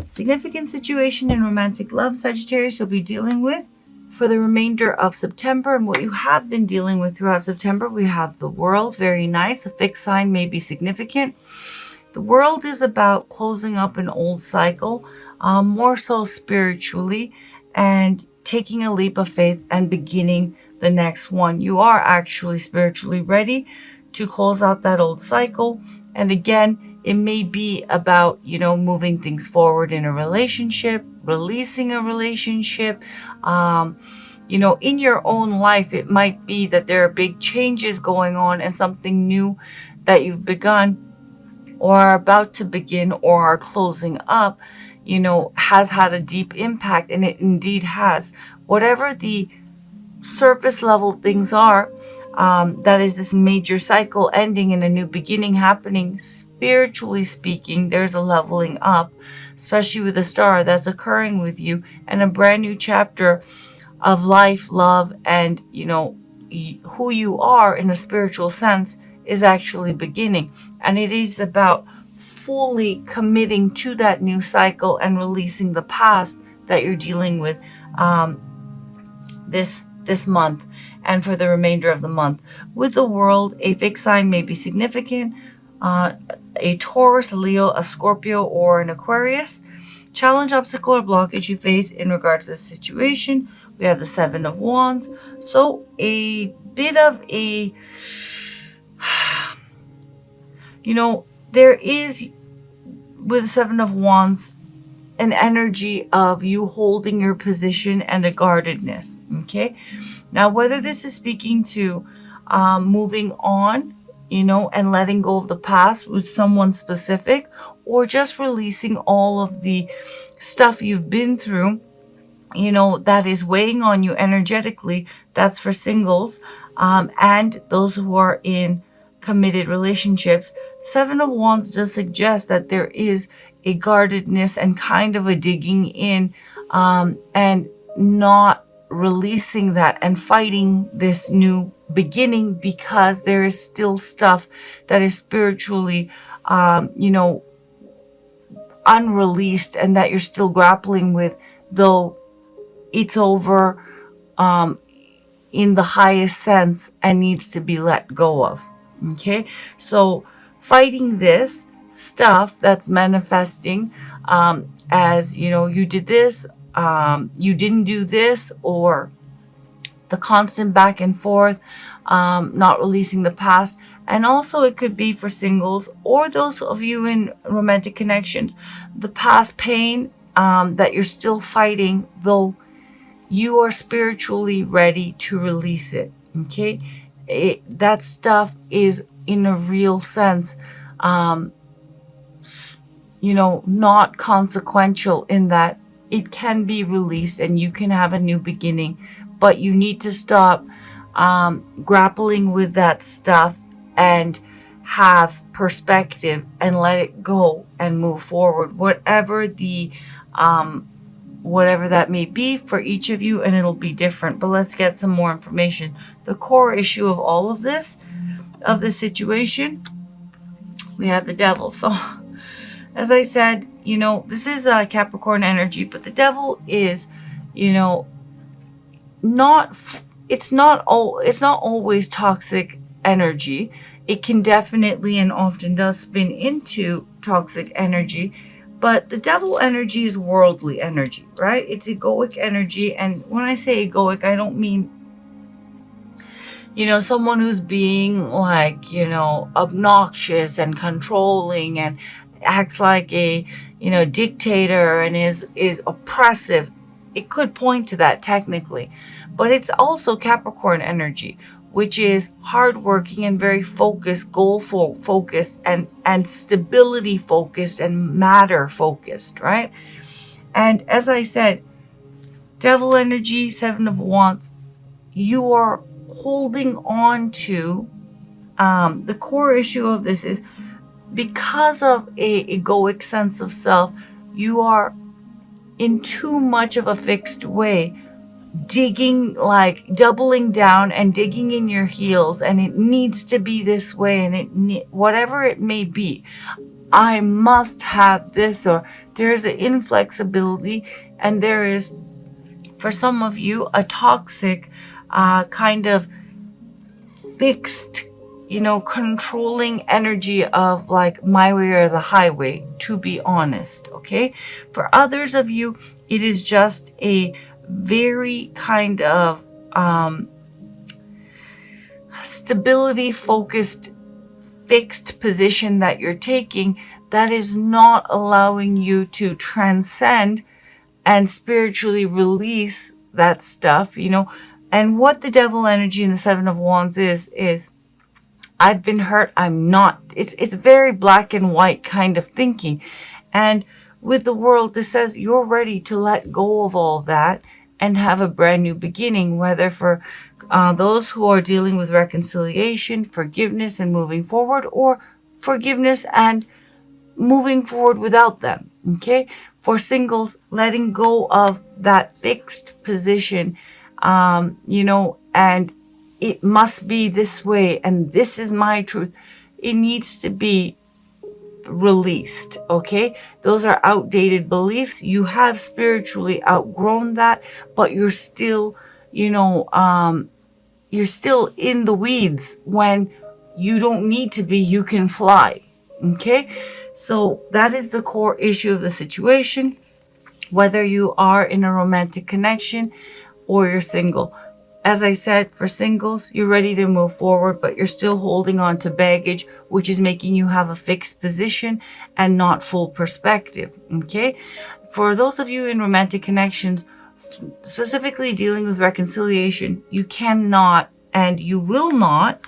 Significant situation in romantic love, Sagittarius, you'll be dealing with for the remainder of September. And what you have been dealing with throughout September, we have the World, very nice. A fixed sign may be significant. The World is about closing up an old cycle, more so spiritually, and taking a leap of faith and beginning the next one. You are actually spiritually ready to close out that old cycle. And again, it may be about, moving things forward in a relationship, releasing a relationship. In your own life, it might be that there are big changes going on and something new that you've begun or are about to begin or are closing up, has had a deep impact, and it indeed has. Whatever the surface level things are, that is this major cycle ending and a new beginning happening. Spiritually speaking, there's a leveling up, especially with the star that's occurring with you, and a brand new chapter of life, love, and who you are in a spiritual sense is actually beginning. And it is about fully committing to that new cycle and releasing the past that you're dealing with this month and for the remainder of the month. With the World, a fixed sign may be significant. A Taurus, a Leo, a Scorpio, or an Aquarius. Challenge, obstacle, or blockage you face in regards to the situation. We have the Seven of Wands. So a bit of a, there is, with the Seven of Wands, an energy of you holding your position and a guardedness. Okay. Now, whether this is speaking to moving on, and letting go of the past with someone specific, or just releasing all of the stuff you've been through, that is weighing on you energetically, that's for singles, and those who are in committed relationships. Seven of Wands does suggest that there is a guardedness and kind of a digging in, and not releasing that and fighting this new beginning, because there is still stuff that is spiritually, unreleased, and that you're still grappling with, though it's over in the highest sense and needs to be let go of. Okay, so fighting this stuff that's manifesting as you did this, you didn't do this, or the constant back and forth, not releasing the past. And also it could be for singles or those of you in romantic connections, the past pain that you're still fighting, though you are spiritually ready to release it. Okay, that stuff is in a real sense not consequential, in that it can be released and you can have a new beginning, but you need to stop grappling with that stuff and have perspective and let it go and move forward, whatever that may be for each of you, and it'll be different. But let's get some more information. The core issue of all of this, of the situation, we have the Devil. So as I said, this is Capricorn energy, but the Devil is, it's not always toxic energy. It can definitely and often does spin into toxic energy, but the Devil energy is worldly energy, right? It's egoic energy. And when I say egoic, I don't mean someone who's being like, obnoxious and controlling and acts like a, dictator and is oppressive. It could point to that technically, but it's also Capricorn energy, which is hardworking and very focused, focused, and stability focused and matter focused, right? And as I said, Devil energy, Seven of Wands, you are holding on to the core issue of this is because of a egoic sense of self, you are in too much of a fixed way, digging, like doubling down and digging in your heels, and it needs to be this way, and whatever it may be. I must have this, or there's an inflexibility, and there is, for some of you, a toxic kind of fixed, controlling energy of like my way or the highway, to be honest. Okay. For others of you, it is just a very kind of stability focused, fixed position that you're taking that is not allowing you to transcend and spiritually release that stuff, And what the devil energy in the Seven of Wands is I've been hurt, I'm not. It's very black and white kind of thinking. And with the World, this says you're ready to let go of all that and have a brand new beginning, whether for those who are dealing with reconciliation, forgiveness, and moving forward, or forgiveness and moving forward without them. Okay. For singles, letting go of that fixed position, and it must be this way, and this is my truth. It needs to be released. Okay. Those are outdated beliefs. You have spiritually outgrown that, but you're still, you're still in the weeds when you don't need to be. You can fly. Okay. So that is the core issue of the situation, whether you are in a romantic connection or you're single. As I said, for singles, you're ready to move forward, but you're still holding on to baggage, which is making you have a fixed position and not full perspective. Okay. For those of you in romantic connections, specifically dealing with reconciliation, you cannot and you will not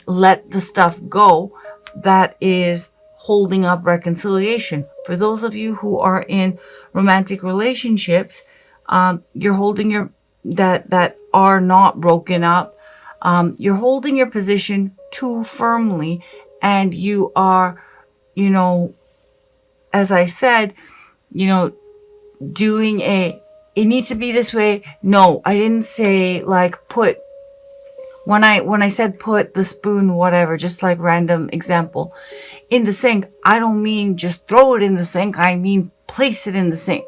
let the stuff go that is holding up reconciliation. For those of you who are in romantic relationships, you're holding that are not broken up. You're holding your position too firmly, and you are, as I said, doing it needs to be this way. No, I didn't say like when I said put the spoon, whatever, just like random example, in the sink, I don't mean just throw it in the sink. I mean place it in the sink,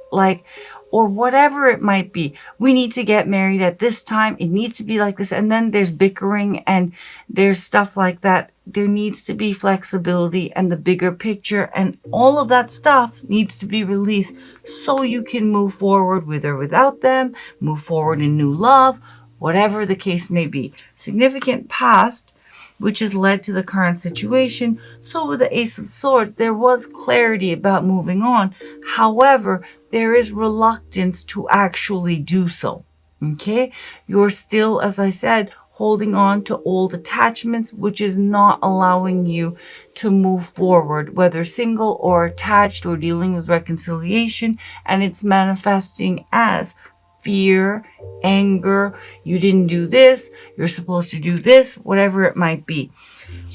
or whatever it might be. We need to get married at this time. It needs to be like this. And then there's bickering and there's stuff like that. There needs to be flexibility and the bigger picture, and all of that stuff needs to be released so you can move forward with or without them, move forward in new love, whatever the case may be. Significant past, which has led to the current situation. So with the Ace of Swords, there was clarity about moving on. However, there is reluctance to actually do so. Okay? You're still, as I said, holding on to old attachments, which is not allowing you to move forward, whether single or attached or dealing with reconciliation. And it's manifesting as fear, anger, you didn't do this, you're supposed to do this, whatever it might be.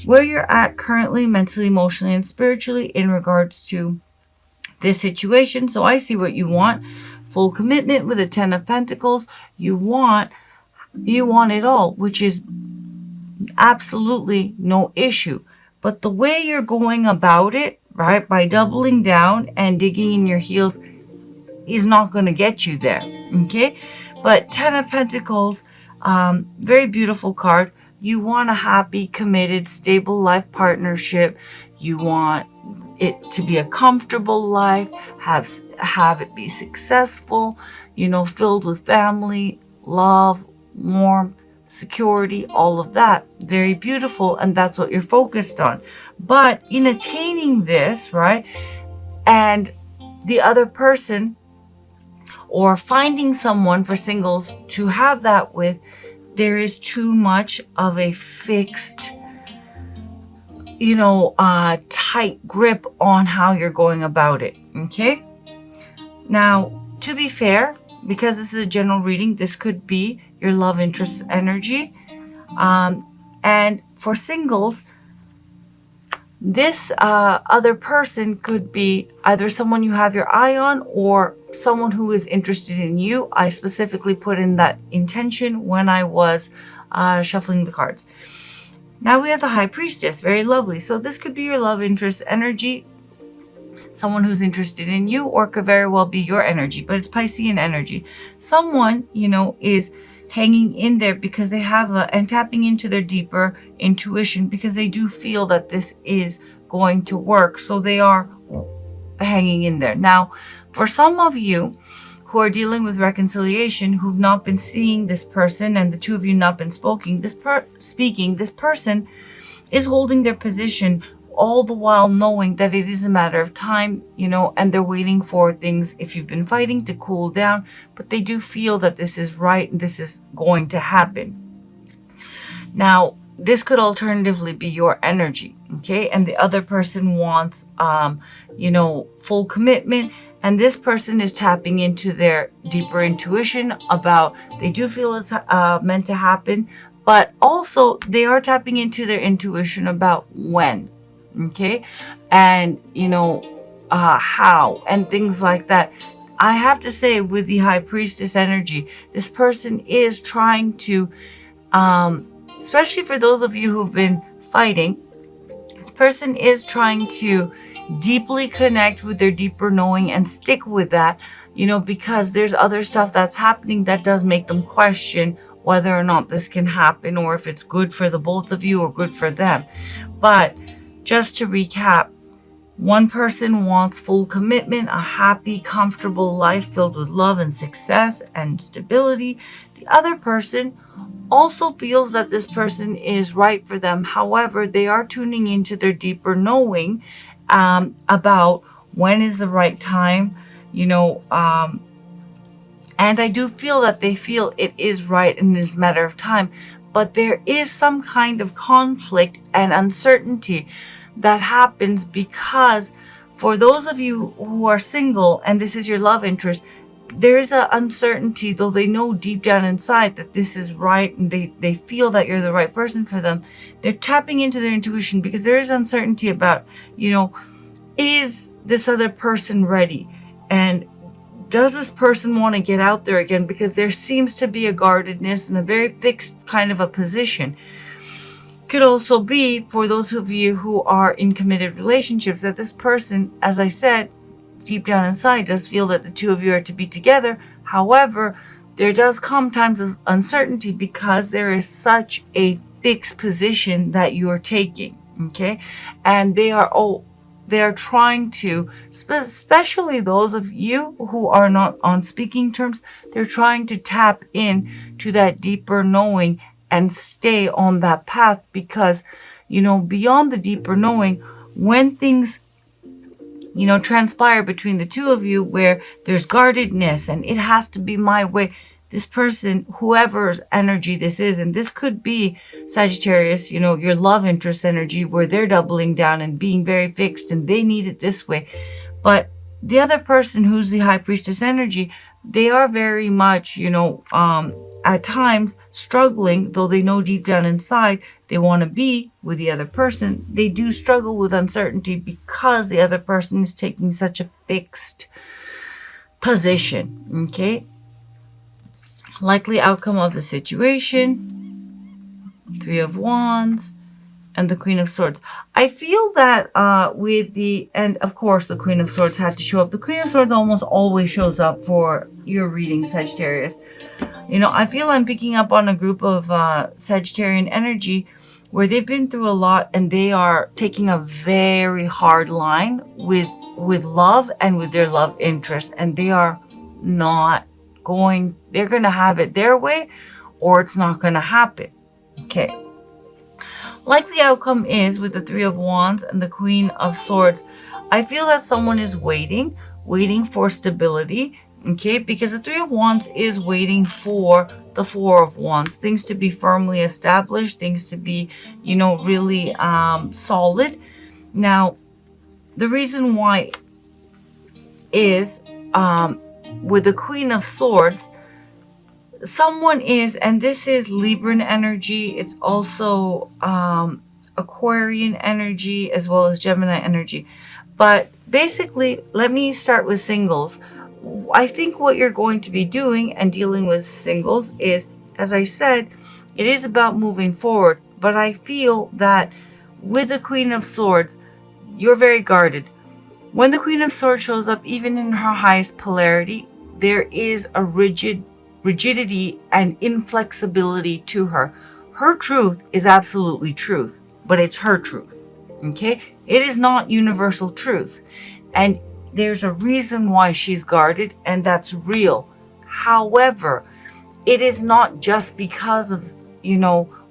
Where you're at currently, mentally, emotionally, and spiritually in regards to this situation. So I see what you want. Full commitment with a 10 of Pentacles. You want it all, which is absolutely no issue. But the way you're going about it, right, by doubling down and digging in your heels, is not going to get you there. Okay. But 10 of Pentacles, very beautiful card. You want a happy, committed, stable life partnership. You want it to be a comfortable life, have it be successful, filled with family, love, warmth, security, all of that. Very beautiful. And that's what you're focused on. But in attaining this, right, and the other person, or finding someone for singles to have that with, there is too much of a fixed, tight grip on how you're going about it. Okay. Now, to be fair, because this is a general reading, this could be your love interest energy. And for singles, this other person could be either someone you have your eye on or someone who is interested in you. I specifically put in that intention when I was shuffling the cards. Now we have the High Priestess. Very lovely. So this could be your love interest energy, someone who's interested in you, or could very well be your energy, but it's Piscean energy. Someone, is hanging in there because they have and tapping into their deeper intuition, because they do feel that this is going to work. So they are hanging in there. Now, for some of you who are dealing with reconciliation, who've not been seeing this person, and the two of you not been speaking, this person is holding their position, all the while knowing that it is a matter of time, and they're waiting for things, if you've been fighting, to cool down, but they do feel that this is right and this is going to happen. Now, this could alternatively be your energy, okay? And the other person wants, full commitment, and this person is tapping into their deeper intuition about, they do feel it's meant to happen, but also they are tapping into their intuition about when. Okay, and how and things like that. I have to say, with the High Priestess energy, this person is trying to, especially for those of you who've been fighting, this person is trying to deeply connect with their deeper knowing and stick with that, because there's other stuff that's happening that does make them question whether or not this can happen, or if it's good for the both of you or good for them. But just to recap, one person wants full commitment, a happy, comfortable life filled with love and success and stability. The other person also feels that this person is right for them. However, they are tuning into their deeper knowing about when is the right time, and I do feel that they feel it is right and it is a matter of time. But there is some kind of conflict and uncertainty that happens, because for those of you who are single and this is your love interest, there is an uncertainty, though they know deep down inside that this is right and they feel that you're the right person for them. They're tapping into their intuition because there is uncertainty about, is this other person ready? And does this person want to get out there again? Because there seems to be a guardedness and a very fixed kind of a position. Could also be for those of you who are in committed relationships, that this person, as I said, deep down inside does feel that the two of you are to be together. However, there does come times of uncertainty because there is such a fixed position that you are taking, okay? And they are trying to, especially those of you who are not on speaking terms, they're trying to tap in to that deeper knowing and stay on that path, because, beyond the deeper knowing, when things, transpire between the two of you where there's guardedness and it has to be my way, this person, whoever's energy this is, and this could be Sagittarius, your love interest energy, where they're doubling down and being very fixed and they need it this way. But the other person, who's the High Priestess energy, they are very much, at times struggling, though they know deep down inside they want to be with the other person. They do struggle with uncertainty because the other person is taking such a fixed position, okay? Likely outcome of the situation, Three of Wands, and the Queen of Swords. I feel that and of course the Queen of Swords had to show up. The Queen of Swords almost always shows up for your reading, Sagittarius. I feel I'm picking up on a group of Sagittarian energy where they've been through a lot and they are taking a very hard line with love and with their love interest, and they are not they're going to have it their way, or it's not going to happen. Okay. Likely outcome is, with the Three of Wands and the Queen of Swords, I feel that someone is waiting for stability, okay? Because the Three of Wands is waiting for the Four of Wands, things to be firmly established, things to be, really solid. Now, the reason why is, with the Queen of Swords, someone is, and this is Libran energy, it's also Aquarian energy, as well as Gemini energy. But basically, let me start with singles. I think what you're going to be doing and dealing with singles is, as I said, it is about moving forward. but I feel that with the Queen of Swords, you're very guarded. When the Queen of Swords shows up, even in her highest polarity, there is a rigidity and inflexibility to her. Her truth is absolutely truth, but it's her truth. Okay? It is not universal truth. And there's a reason why she's guarded, and that's real. However, it is not just because of,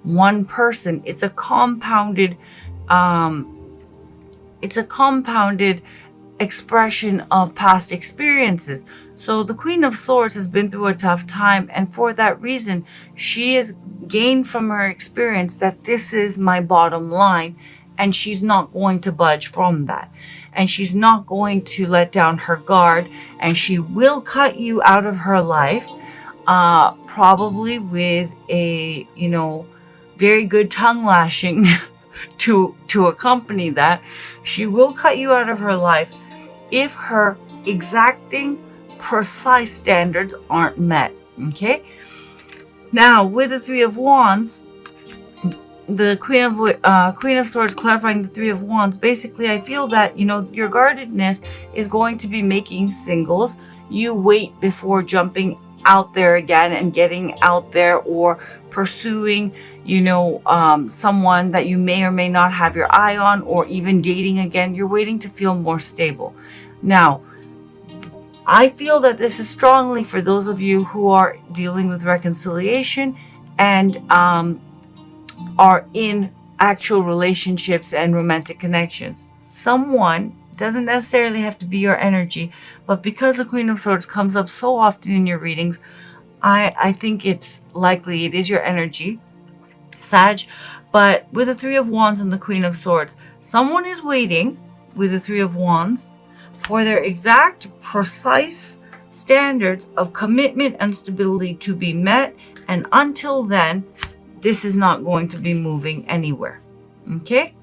one person. It's a compounded expression of past experiences. So the Queen of Swords has been through a tough time, and for that reason, she has gained from her experience that this is my bottom line, and she's not going to budge from that. And she's not going to let down her guard, and she will cut you out of her life, probably with a, very good tongue lashing to accompany that. She will cut you out of her life if her exacting, precise standards aren't met. Okay? Now, with the Three of Wands, the Queen of Swords clarifying the Three of Wands, basically I feel that, your guardedness is going to be making singles. You wait before jumping out there again and getting out there, or pursuing, someone that you may or may not have your eye on, or even dating again. You're waiting to feel more stable. Now, I feel that this is strongly for those of you who are dealing with reconciliation and are in actual relationships and romantic connections. Someone doesn't necessarily have to be your energy, but because the Queen of Swords comes up so often in your readings, I think it's likely it is your energy, Sag. But with the Three of Wands and the Queen of Swords, someone is waiting with the Three of Wands for their exact, precise standards of commitment and stability to be met. And until then, this is not going to be moving anywhere. Okay?